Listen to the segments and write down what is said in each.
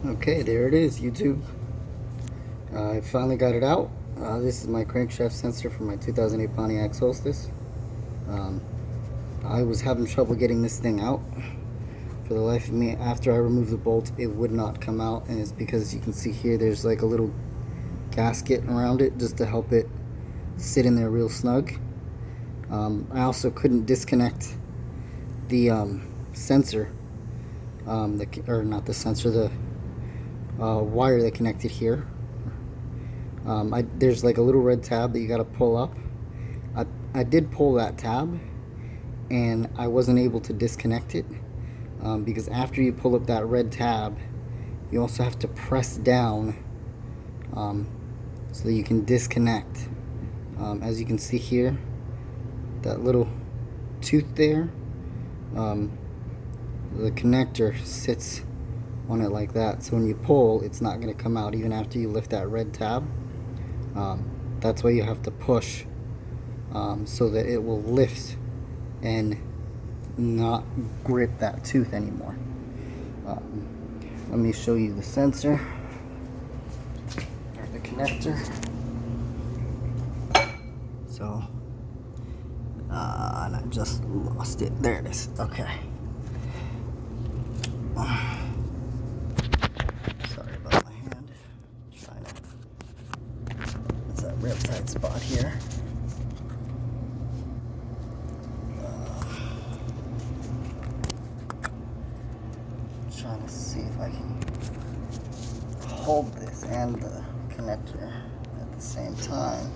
Okay, there it is, YouTube. I finally got it out. This is my crankshaft sensor for my 2008 Pontiac Solstice. I was having trouble getting this thing out. For the life of me, after I removed the bolt, it would not come out, and it's because you can see here there's like a little gasket around it just to help it sit in there real snug. I also couldn't disconnect the sensor, or not the sensor, the wire that connected here. There's like a little red tab that you got to pull up. I did pull that tab, and I wasn't able to disconnect it because after you pull up that red tab, you also have to press down so that you can disconnect. As you can see here, that little tooth there, the connector sits on it like that, so when you pull, it's not going to come out even after you lift that red tab. That's why you have to push so that it will lift and not grip that tooth anymore. Let me show you the sensor or the connector. So and I just lost it. There it is. Okay. Sorry about my hand. It's that real tight spot here. Trying to see if I can hold this and the connector at the same time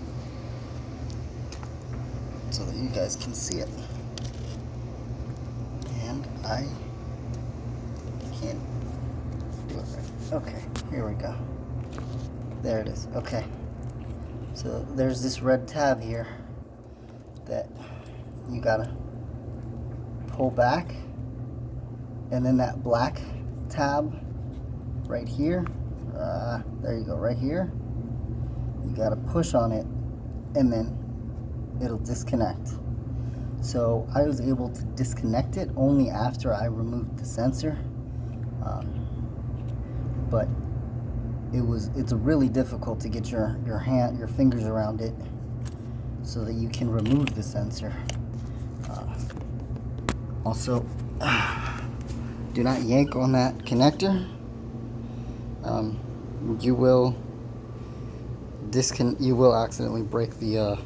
so that you guys can see it. And I can't do it right. Okay, here we go. There it is. Okay. So there's this red tab here that you gotta pull back, and then that black tab right here, there you go, right here, you gotta push on it and then it'll disconnect. So I was able to disconnect it only after I removed the sensor, but it's really difficult to get your fingers around it so that you can remove the sensor. Also, do not yank on that connector. You will accidentally break that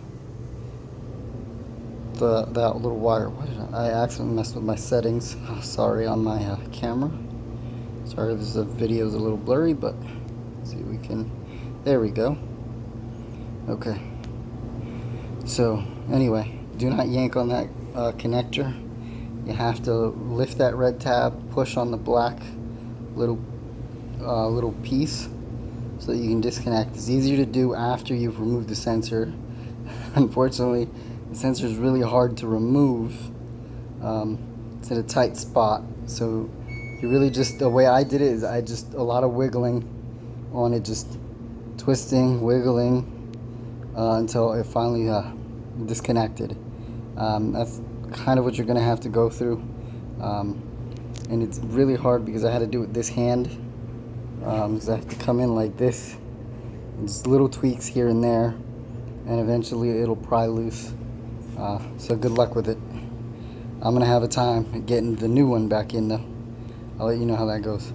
little wire. I accidentally messed with my settings. Sorry, on my camera. Sorry if this video is a little blurry, but let's see if we can. There we go. Okay. So anyway, do not yank on that connector. You have to lift that red tab, push on the black little piece so that you can disconnect. It's easier to do after you've removed the sensor. Unfortunately, the sensor is really hard to remove. It's in a tight spot, so you really just, the way I did it is a lot of wiggling on it, just twisting, wiggling until it finally disconnected. That's kind of what you're gonna have to go through, and it's really hard because I had to do it this hand, because I have to come in like this, and just little tweaks here and there, and eventually it'll pry loose. So good luck with it. I'm gonna have a time getting the new one back in though. I'll let you know how that goes.